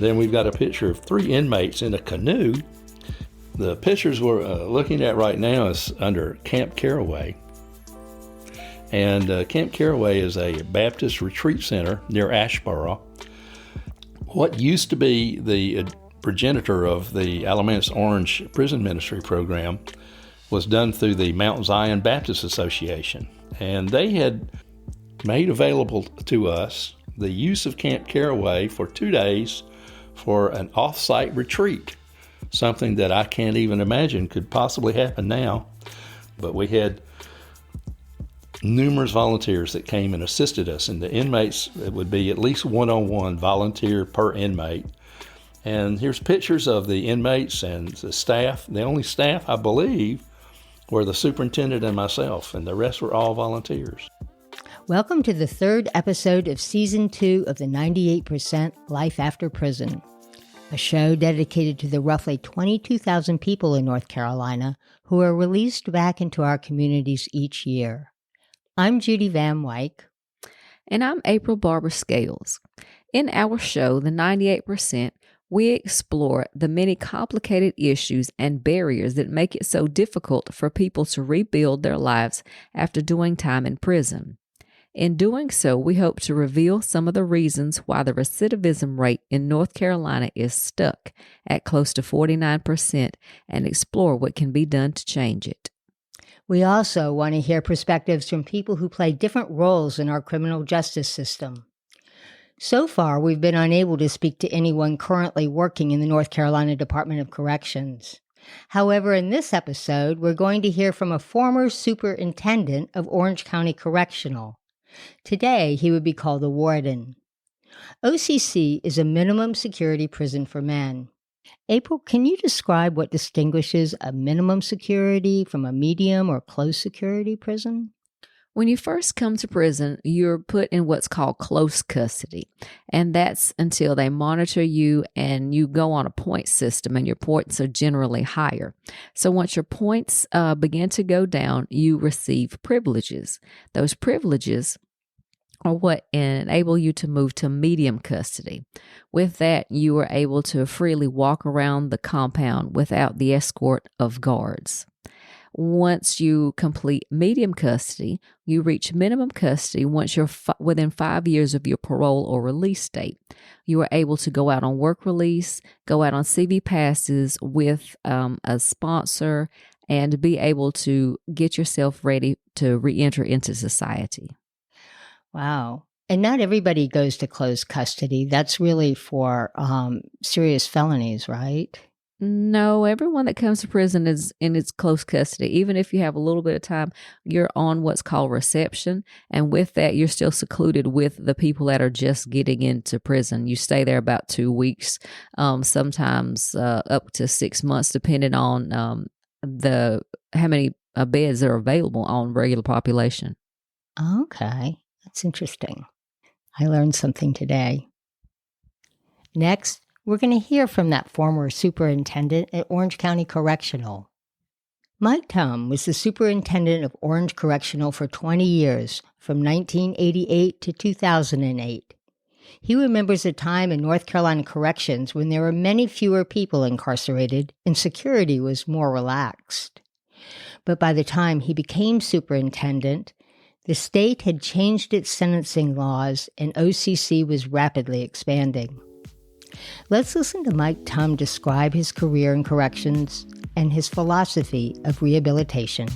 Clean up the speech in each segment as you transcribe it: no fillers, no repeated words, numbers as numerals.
then we've got a picture of 3 inmates in a canoe. The pictures we're looking at right now is under Camp Caraway. And Camp Caraway is a Baptist retreat center near Asheboro. What used to be the progenitor of the Alamance Orange Prison Ministry program was done through the Mount Zion Baptist Association. And they had made available to us the use of Camp Caraway for 2 days for an off-site retreat, something that I can't even imagine could possibly happen now. But we had numerous volunteers that came and assisted us, and the inmates, it would be at least one-on-one volunteer per inmate. And here's pictures of the inmates and the staff. The only staff, I believe, were the superintendent and myself, and the rest were all volunteers. Welcome to the 3rd episode of Season 2 of the 98% Life After Prison, a show dedicated to the roughly 22,000 people in North Carolina who are released back into our communities each year. I'm Judy Van Wyk. And I'm April Barber Scales. In our show, The 98%, we explore the many complicated issues and barriers that make it so difficult for people to rebuild their lives after doing time in prison. In doing so, we hope to reveal some of the reasons why the recidivism rate in North Carolina is stuck at close to 49% and explore what can be done to change it. We also want to hear perspectives from people who play different roles in our criminal justice system. So far, we've been unable to speak to anyone currently working in the North Carolina Department of Corrections. However, in this episode, we're going to hear from a former superintendent of Orange County Correctional. Today, he would be called the Warden. OCC is a minimum security prison for men. April, can you describe what distinguishes a minimum security from a medium or close security prison? When you first come to prison, you're put in what's called close custody, and that's until they monitor you and you go on a point system, and your points are generally higher. So once your points begin to go down, you receive privileges. Those privileges are what enable you to move to medium custody. With that, you are able to freely walk around the compound without the escort of guards. Once you complete medium custody, you reach minimum custody once you're within 5 years of your parole or release date. You are able to go out on work release, go out on CV passes with a sponsor, and be able to get yourself ready to re-enter into society. Wow. And not everybody goes to closed custody. That's really for serious felonies, right? No, everyone that comes to prison is in its close custody. Even if you have a little bit of time, you're on what's called reception. And with that, you're still secluded with the people that are just getting into prison. You stay there about 2 weeks, sometimes up to 6 months, depending on how many beds are available on regular population. Okay. That's interesting. I learned something today. Next, we're going to hear from that former superintendent at Orange County Correctional. Mike Thumm was the superintendent of Orange Correctional for 20 years, from 1988 to 2008. He remembers a time in North Carolina Corrections when there were many fewer people incarcerated and security was more relaxed. But by the time he became superintendent, the state had changed its sentencing laws, and OCC was rapidly expanding. Let's listen to Mike Thumm describe his career in corrections and his philosophy of rehabilitation.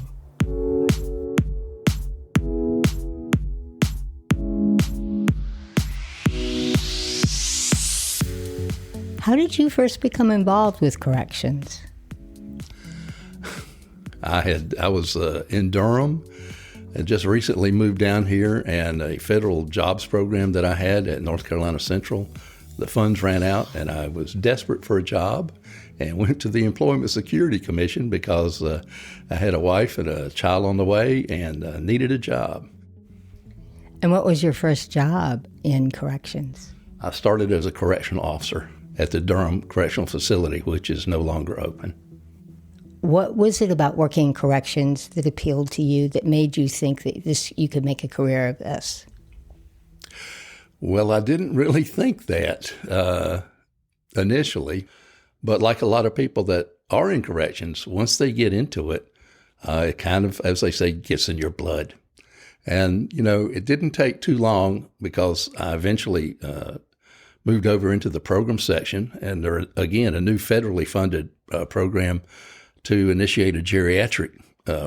How did you first become involved with corrections? I was in Durham. I just recently moved down here, and a federal jobs program that I had at North Carolina Central, the funds ran out, and I was desperate for a job and went to the Employment Security Commission because I had a wife and a child on the way and needed a job. And what was your first job in corrections? I started as a correctional officer at the Durham Correctional Facility, which is no longer open. What was it about working in corrections that appealed to you that made you think that you could make a career of this? Well, I didn't really think that. initially, but like a lot of people that are in corrections, once they get into it, it kind of, as they say, gets in your blood. And, it didn't take too long because I eventually moved over into the program section, and there, again, a new federally funded program to initiate a geriatric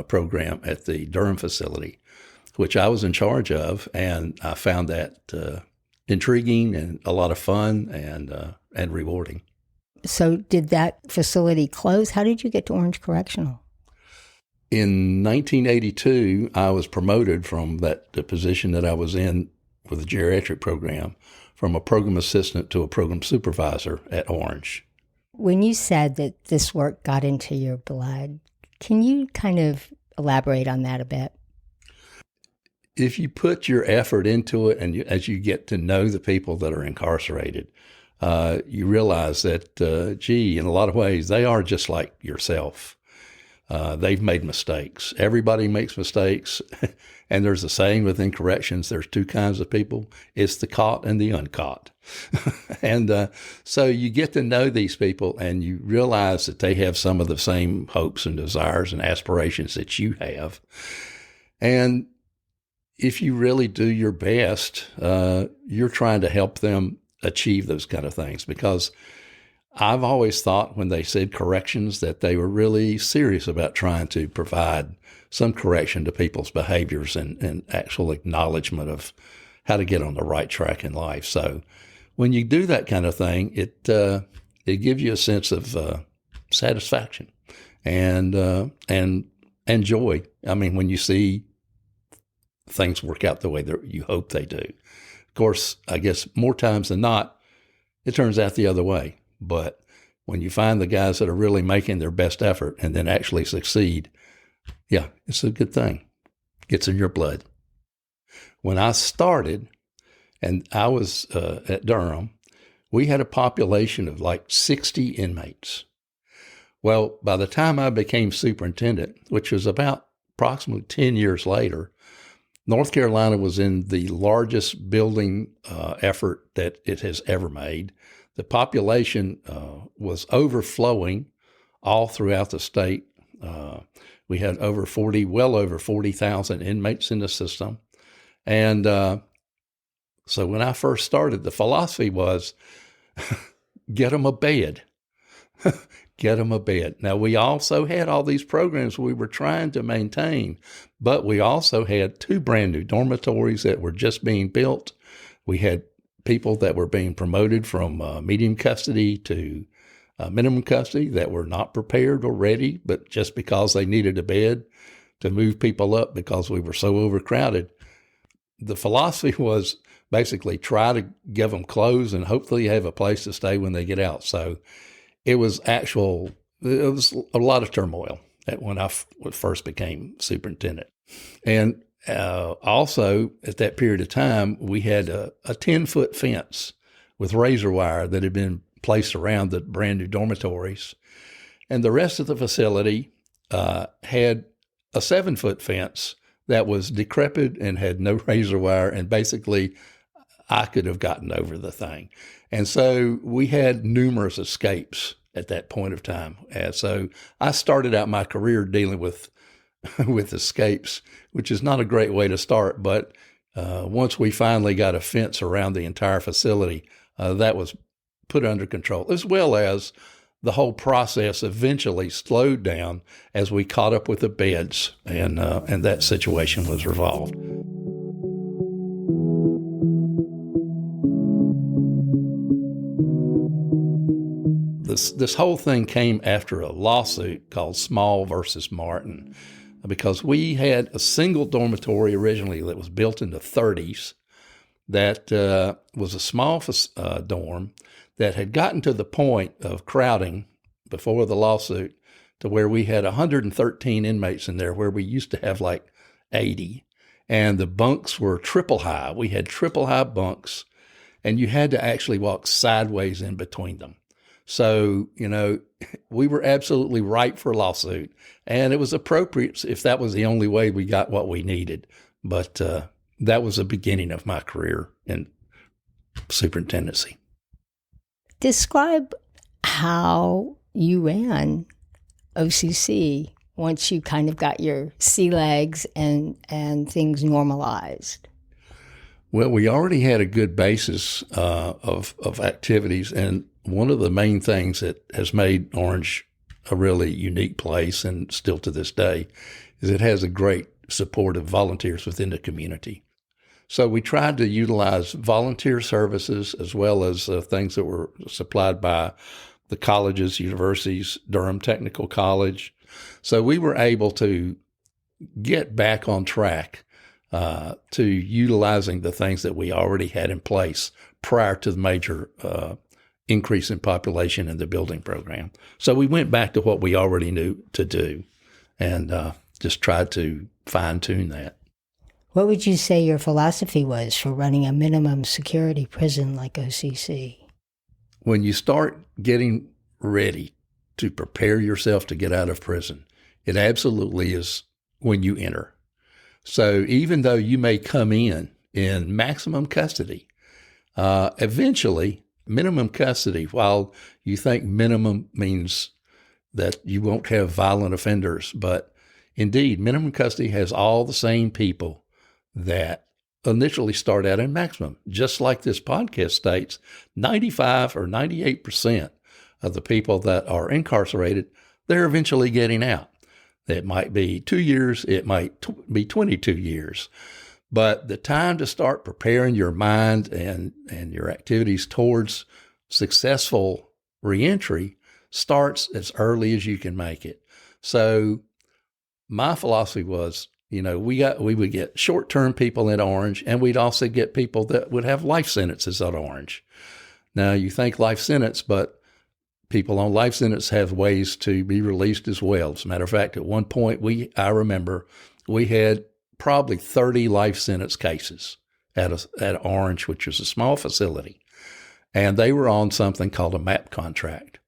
program at the Durham facility, which I was in charge of, and I found that intriguing and a lot of fun and rewarding. So did that facility close? How did you get to Orange Correctional? In 1982, I was promoted from the position that I was in with the geriatric program, from a program assistant to a program supervisor at Orange. When you said that this work got into your blood, can you kind of elaborate on that a bit? If you put your effort into it, and as you get to know the people that are incarcerated, you realize that, in a lot of ways, they are just like yourself. They've made mistakes. Everybody makes mistakes. And there's a saying within corrections, there's two kinds of people. It's the caught and the uncaught. And so you get to know these people, and you realize that they have some of the same hopes and desires and aspirations that you have. And if you really do your best, you're trying to help them achieve those kind of things, because I've always thought when they said corrections that they were really serious about trying to provide some correction to people's behaviors and actual acknowledgement of how to get on the right track in life. So when you do that kind of thing, it gives you a sense of satisfaction and joy. I mean, when you see things work out the way that you hope they do. Of course, I guess more times than not, it turns out the other way. But when you find the guys that are really making their best effort and then actually succeed, yeah, it's a good thing. Gets in your blood. When I started, and I was at Durham, we had a population of like 60 inmates. Well, by the time I became superintendent, which was about approximately 10 years later, North Carolina was in the largest building effort that it has ever made. The population was overflowing all throughout the state. We had well over 40,000 inmates in the system. And so when I first started, the philosophy was, get them a bed. Get them a bed. Now, we also had all these programs we were trying to maintain, but we also had 2 brand new dormitories that were just being built. We had people that were being promoted from medium custody to minimum custody that were not prepared or ready, but just because they needed a bed to move people up because we were so overcrowded. The philosophy was basically try to give them clothes and hopefully have a place to stay when they get out. So it was a lot of turmoil when I first became superintendent. And also, at that period of time, we had a 10-foot fence with razor wire that had been placed around the brand new dormitories. And the rest of the facility had a 7-foot fence that was decrepit and had no razor wire. And basically, I could have gotten over the thing. And so we had numerous escapes at that point of time. And so I started out my career dealing with escapes, which is not a great way to start. But once we finally got a fence around the entire facility, that was put under control, as well as the whole process eventually slowed down as we caught up with the beds, and that situation was resolved. This whole thing came after a lawsuit called Small versus Martin, because we had a single dormitory originally that was built in the 30s that was a small dorm that had gotten to the point of crowding before the lawsuit to where we had 113 inmates in there, where we used to have like 80. And the bunks were triple high. We had triple high bunks, and you had to actually walk sideways in between them. So, we were absolutely ripe for a lawsuit, and it was appropriate if that was the only way we got what we needed. But that was the beginning of my career in superintendency. Describe how you ran OCC once you kind of got your sea legs and things normalized. Well, we already had a good basis of activities, and one of the main things that has made Orange a really unique place, and still to this day, is it has a great support of volunteers within the community. So we tried to utilize volunteer services as well as things that were supplied by the colleges, universities, Durham Technical College. So we were able to get back on track to utilizing the things that we already had in place prior to the major increase in population in the building program. So we went back to what we already knew to do and just tried to fine-tune that. What would you say your philosophy was for running a minimum security prison like OCC? When you start getting ready to prepare yourself to get out of prison, it absolutely is when you enter. So even though you may come in maximum custody, eventually minimum custody, while you think minimum means that you won't have violent offenders, but indeed minimum custody has all the same people that initially start out in maximum. Just like this podcast states, 95 or 98% of the people that are incarcerated, they're eventually getting out. It might be 2 years, it might be 22 years. But the time to start preparing your mind and your activities towards successful reentry starts as early as you can make it. So my philosophy was, we would get short-term people at Orange, and we'd also get people that would have life sentences at Orange. Now, you think life sentence, but people on life sentence have ways to be released as well. As a matter of fact, at one point, I remember we had probably 30 life sentence cases at Orange, which is a small facility, and they were on something called a MAP contract,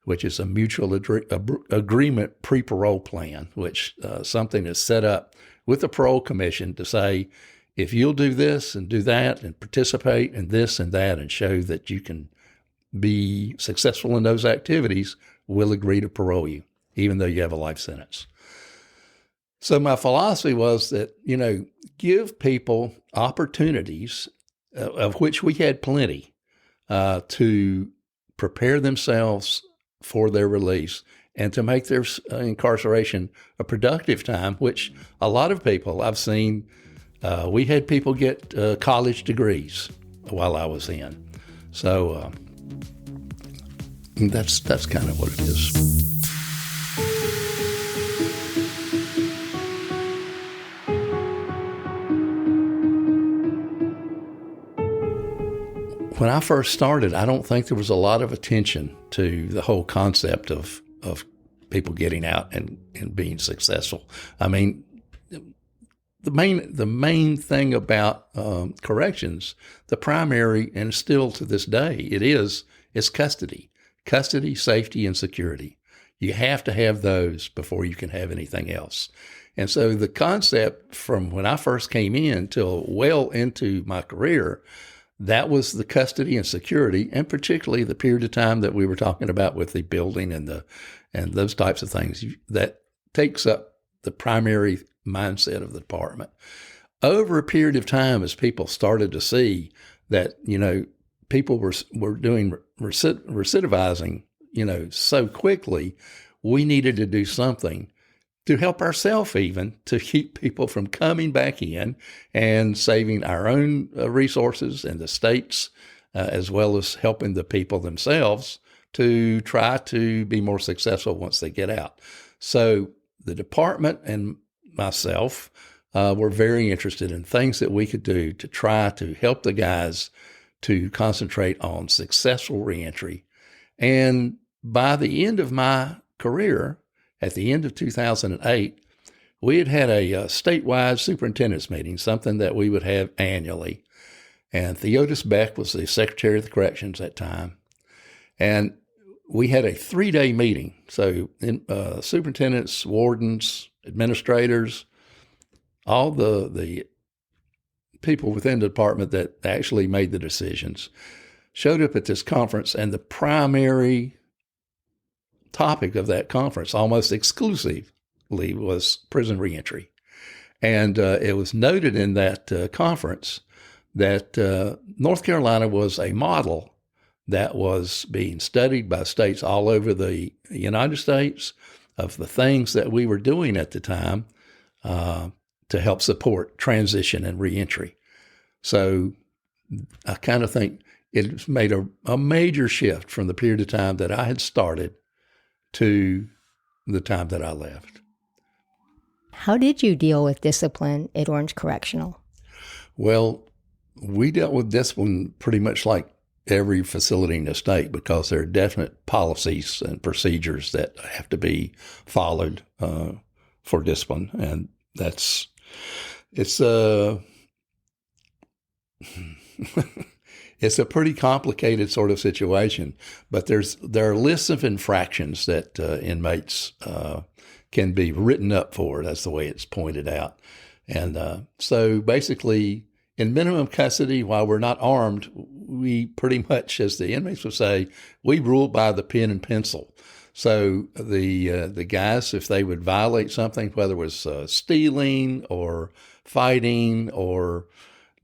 which is a mutual agreement pre-parole plan, which something is set up with the parole commission to say, if you'll do this and do that and participate in this and that and show that you can be successful in those activities, we'll agree to parole you, even though you have a life sentence. So my philosophy was that, give people opportunities, of which we had plenty, to prepare themselves for their release and to make their incarceration a productive time, which a lot of people I've seen, we had people get college degrees while I was in. So that's kind of what it is. When I first started, I don't think there was a lot of attention to the whole concept of people getting out and being successful. I mean, the main thing about corrections, the primary, and still to this day, is custody, safety, and security. You have to have those before you can have anything else. And so the concept from when I first came in till well into my career, that was the custody and security, and particularly the period of time that we were talking about with the building and those types of things. That takes up the primary mindset of the department. Over a period of time, as people started to see that, people were doing recidivizing, so quickly, we needed to do something to help ourselves, even to keep people from coming back in and saving our own resources and the states, as well as helping the people themselves to try to be more successful once they get out. So the department and myself were very interested in things that we could do to try to help the guys to concentrate on successful reentry. And by the end of my career, at the end of 2008, we had a statewide superintendent's meeting, something that we would have annually. And Theodis Beck was the Secretary of the Corrections at that time. And we had a 3-day meeting. So superintendents, wardens, administrators, all the people within the department that actually made the decisions showed up at this conference, and the primary topic of that conference, almost exclusively, was prison reentry. And it was noted in that conference that North Carolina was a model that was being studied by states all over the United States of the things that we were doing at the time to help support transition and reentry. So I kind of think it's made a major shift from the period of time that I had started to the time that I left. How did you deal with discipline at Orange Correctional? Well, we dealt with discipline pretty much like every facility in the state because there are definite policies and procedures that have to be followed for discipline. And it's it's a pretty complicated sort of situation, but there are lists of infractions that inmates can be written up for. That's the way it's pointed out. And so basically, in minimum custody, while we're not armed, we pretty much, as the inmates would say, we rule by the pen and pencil. So the guys, if they would violate something, whether it was stealing or fighting or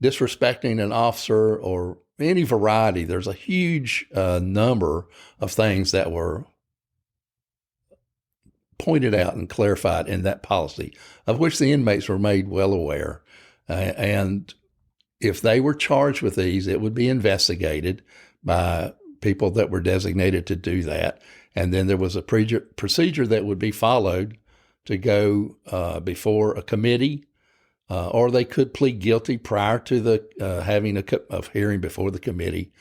disrespecting an officer or any variety, there's a huge number of things that were pointed out and clarified in that policy, of which the inmates were made well aware. And if they were charged with these, it would be investigated by people that were designated to do that. And then there was a procedure that would be followed to go before a committee, or they could plead guilty prior to the having a hearing before the committee.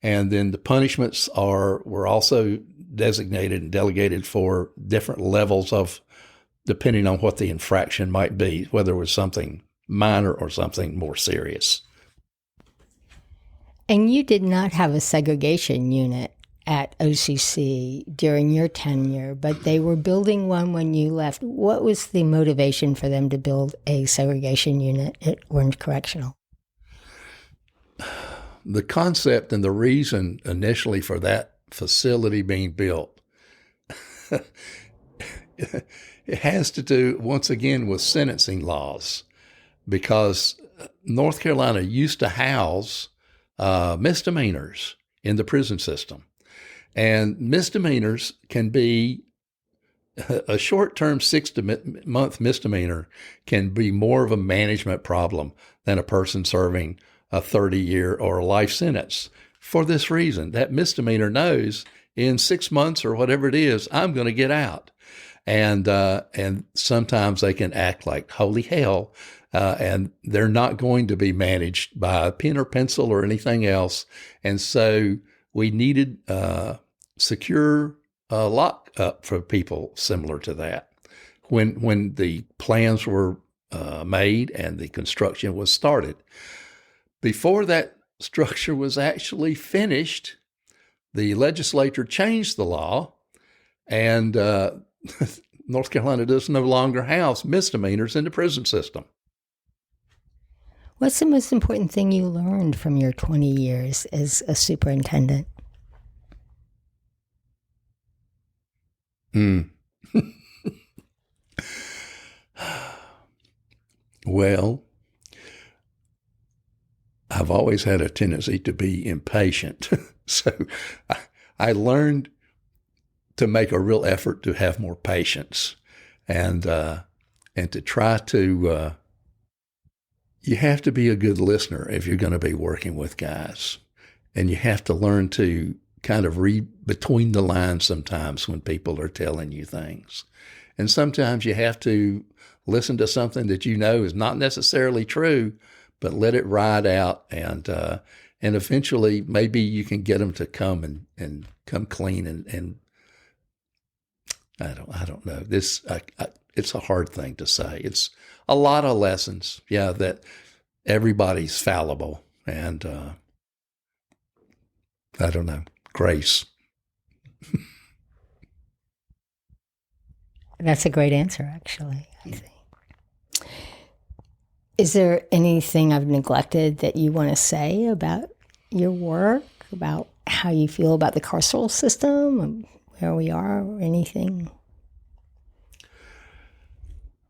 And then the punishments were also designated and delegated for different levels of, depending on what the infraction might be, whether it was something minor or something more serious. And you did not have a segregation unit at OCC during your tenure, but they were building one when you left. What was the motivation for them to build a segregation unit at Orange Correctional? The concept and the reason initially for that facility being built, it has to do, once again, with sentencing laws, because North Carolina used to house misdemeanors in the prison system. And misdemeanors can be a short-term 6-month misdemeanor can be more of a management problem than a person serving a 30-year or a life sentence. For this reason, that misdemeanor knows in 6 months or whatever it is, I'm going to get out. And sometimes they can act like holy hell, and they're not going to be managed by a pen or pencil or anything else. And so we needed secure lockup for people similar to that. When the plans were made and the construction was started, before that structure was actually finished, the legislature changed the law, and North Carolina does no longer house misdemeanors in the prison system. What's the most important thing you learned from your 20 years as a superintendent? Well, I've always had a tendency to be impatient. So I learned to make a real effort to have more patience and to try to, you have to be a good listener if you're going to be working with guys. And you have to learn to kind of read between the lines sometimes when people are telling you things. And sometimes you have to listen to something that you know is not necessarily true, but let it ride out, and eventually maybe you can get them to come and come clean, and I don't know. It's a hard thing to say. It's a lot of lessons, that everybody's fallible, and I don't know, grace. That's a great answer, actually, I think. Is there anything I've neglected that you want to say about your work, about how you feel about the carceral system, where we are or anything?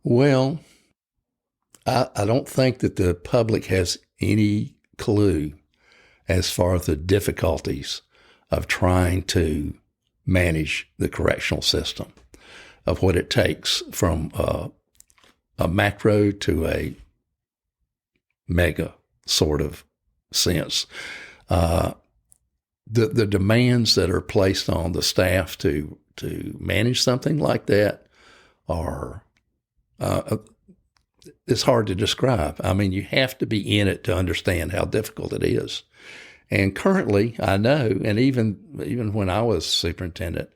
Well, I don't think that the public has any clue as far as the difficulties of trying to manage the correctional system, of what it takes from a macro to a mega sort of sense. The demands that are placed on the staff to manage something like that are it's hard to describe. I mean, you have to be in it to understand how difficult it is. And currently, I know, and even when I was superintendent,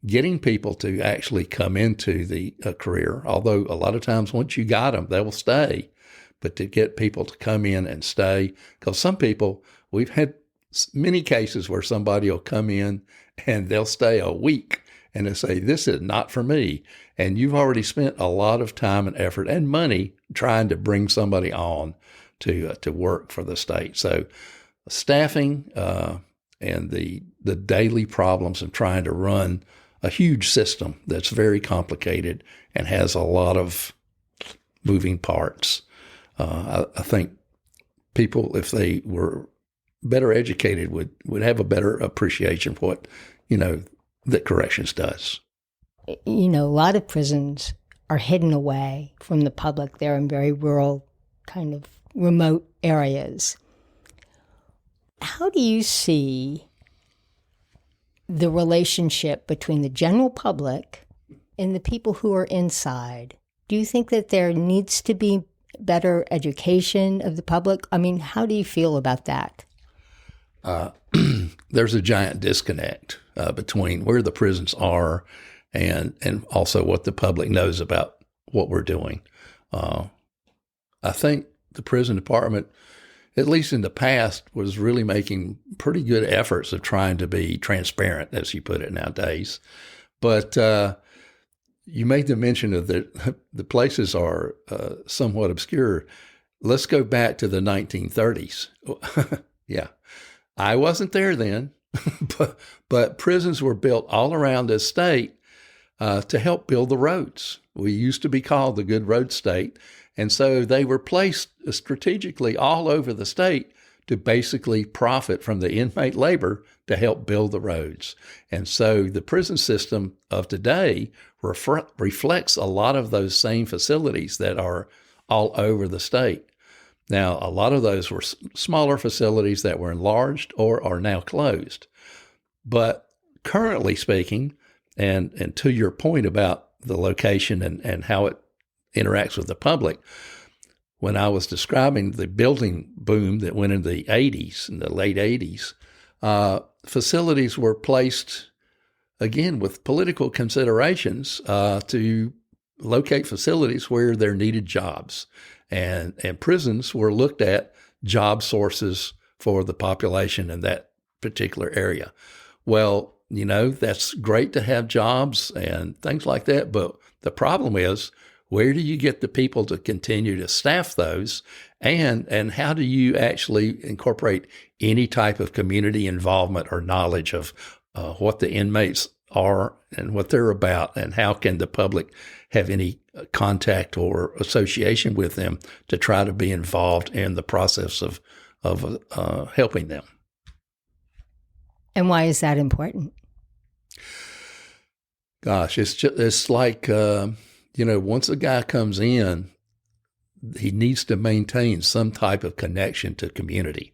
getting people to actually come into the career, although a lot of times once you got them, they will stay, but to get people to come in and stay, because some people, we've had many cases where somebody will come in and they'll stay a week and they'll say, this is not for me. And you've already spent a lot of time and effort and money trying to bring somebody on to work for the state. So staffing and the daily problems of trying to run a huge system that's very complicated and has a lot of moving parts. I think people, if they were better educated, would have a better appreciation for what, that corrections does. A lot of prisons are hidden away from the public. They're in very rural, kind of remote areas. How do you see the relationship between the general public and the people who are inside? Do you think that there needs to be better education of the public? I mean, how do you feel about that? There's a giant disconnect between where the prisons are and also what the public knows about what we're doing. I think the prison department, at least in the past, was really making pretty good efforts of trying to be transparent, as you put it nowadays. But you made the mention of the places are somewhat obscure. Let's go back to the 1930s. Yeah. I wasn't there then, but prisons were built all around this state to help build the roads. We used to be called the Good Road State. And so they were placed strategically all over the state to basically profit from the inmate labor to help build the roads. And so the prison system of today reflects a lot of those same facilities that are all over the state. Now, a lot of those were smaller facilities that were enlarged or are now closed. But currently speaking, and to your point about the location and how it interacts with the public, when I was describing the building boom that went in the 80s, in the late 80s, facilities were placed, again, with political considerations to locate facilities where there needed jobs. And prisons were looked at job sources for the population in that particular area. Well, that's great to have jobs and things like that, but the problem is, where do you get the people to continue to staff those? And how do you actually incorporate any type of community involvement or knowledge of what the inmates are and what they're about, and how can the public have any contact or association with them to try to be involved in the process of helping them? And why is that important? Gosh, it's like, once a guy comes in, he needs to maintain some type of connection to community,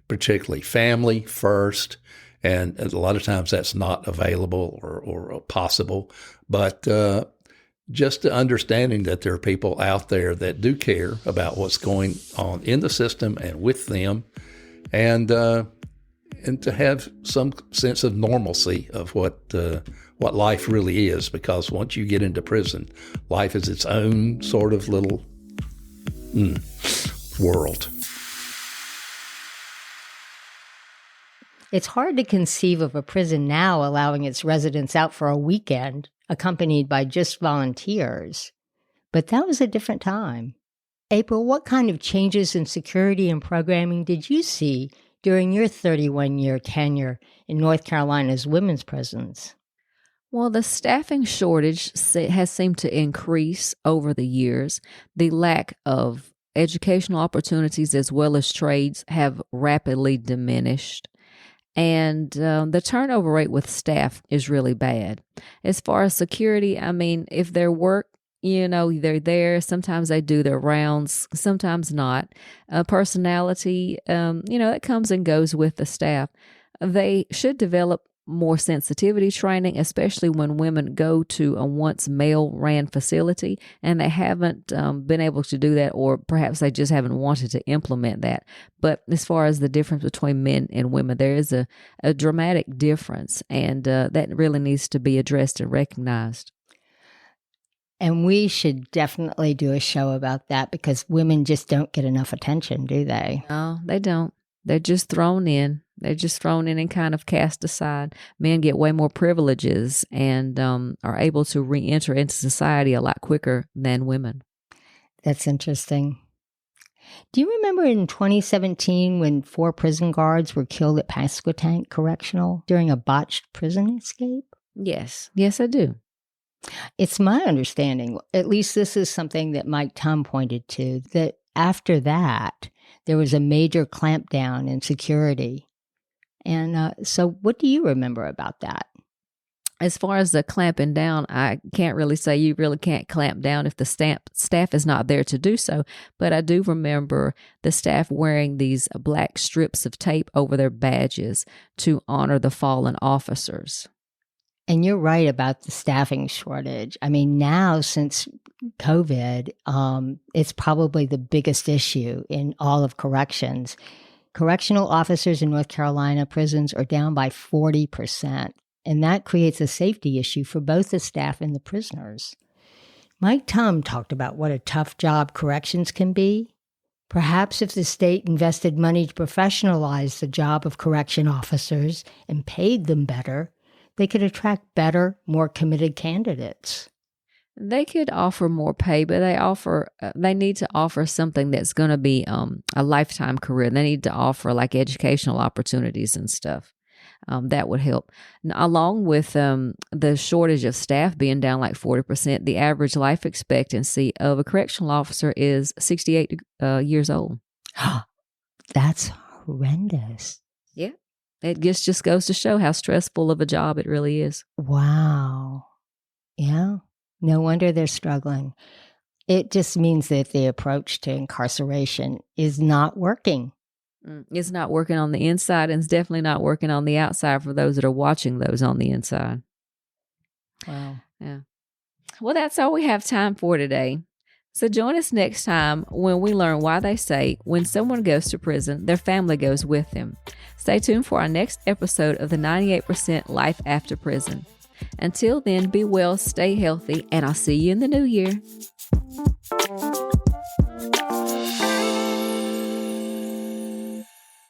particularly family first. And a lot of times that's not available or possible. But just the understanding that there are people out there that do care about what's going on in the system and with them, and to have some sense of normalcy of what life really is. Because once you get into prison, life is its own sort of little world. It's hard to conceive of a prison now allowing its residents out for a weekend, accompanied by just volunteers. But that was a different time. April, what kind of changes in security and programming did you see during your 31-year tenure in North Carolina's women's prisons? Well, the staffing shortage has seemed to increase over the years. The lack of educational opportunities as well as trades have rapidly diminished. And the turnover rate with staff is really bad. As far as security, I mean, if their work, they're there. Sometimes they do their rounds, sometimes not. Personality, it comes and goes with the staff. They should develop more sensitivity training, especially when women go to a once male-ran facility and they haven't been able to do that, or perhaps they just haven't wanted to implement that. But as far as the difference between men and women, there is a dramatic difference, and that really needs to be addressed and recognized. And we should definitely do a show about that, because women just don't get enough attention, do they? No, they don't. They're just thrown in. They're just thrown in and kind of cast aside. Men get way more privileges and are able to re-enter into society a lot quicker than women. That's interesting. Do you remember in 2017 when 4 prison guards were killed at Pasquotank Correctional during a botched prison escape? Yes. Yes, I do. It's my understanding, at least this is something that Mike Thumm pointed to, that after that, there was a major clampdown in security. And so what do you remember about that? As far as the clamping down, I can't really say. You really can't clamp down if the staff is not there to do so. But I do remember the staff wearing these black strips of tape over their badges to honor the fallen officers. And you're right about the staffing shortage. I mean, now since COVID, it's probably the biggest issue in all of corrections. Correctional officers in North Carolina prisons are down by 40%, and that creates a safety issue for both the staff and the prisoners. Mike Thumm talked about what a tough job corrections can be. Perhaps if the state invested money to professionalize the job of correction officers and paid them better, they could attract better, more committed candidates. They could offer more pay, but they need to offer something that's going to be a lifetime career. They need to offer like educational opportunities and stuff. That would help. Now, along with the shortage of staff being down like 40%, the average life expectancy of a correctional officer is 68 years old. That's horrendous. Yeah. It just goes to show how stressful of a job it really is. Wow. Yeah. No wonder they're struggling. It just means that the approach to incarceration is not working. It's not working on the inside, and it's definitely not working on the outside for those that are watching those on the inside. Wow. Yeah. Well, that's all we have time for today. So join us next time when we learn why they say when someone goes to prison, their family goes with them. Stay tuned for our next episode of the 98% Life After Prison. Until then, be well, stay healthy, and I'll see you in the new year.